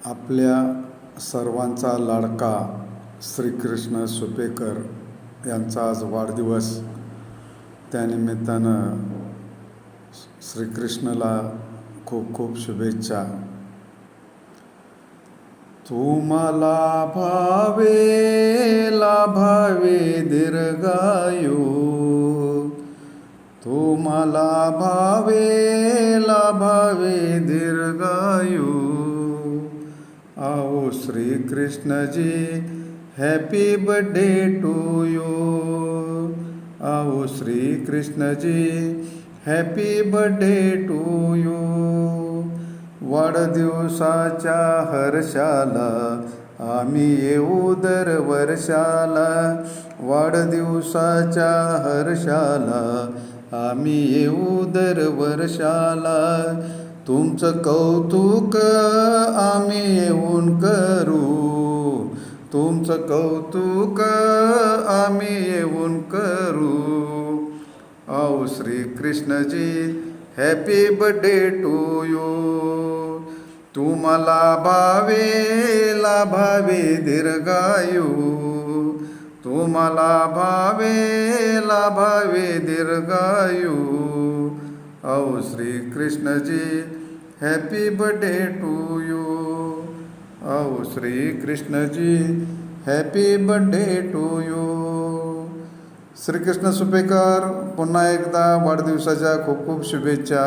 आपल्या सर्वांचा लाडका श्रीकृष्ण सुपेकर यांचा आज वाढदिवस. त्यानिमित्तानं श्रीकृष्णाला खूप खूप शुभेच्छा. तुम्हाला भावे लाभावे दीर्घायू, तुम्हाला भावे लाभावे दीर्घायू. आओ श्री कृष्ण जी, हैप्पी बर्थडे टू यू. आओ श्री कृष्ण जी, हैप्पी बर्थडे टू यू. वाढदिवसाच्या हर्षाला आम्ही येऊ दरवर्षाला. वाढदिवसाच्या हर्षाला आम्ही येऊ दरवर्षाला. तुमचं कौतुक आम्ही येऊन करू, तुमचं कौतुक आम्ही येऊन करू. आओ Shri Krishna ji, happy birthday to you. तुम्हाला भावे लाभावे दीर्घायू, तुम्हाला भावे लाभावे दीर्घायू. आओ Shri Krishna ji, happy birthday to you. आओ Shri Krishna ji, happy birthday to you. Shrikrishna Supekar, पुन्हा एकदा वाढदिवसाच्या खूप खूप शुभेच्छा.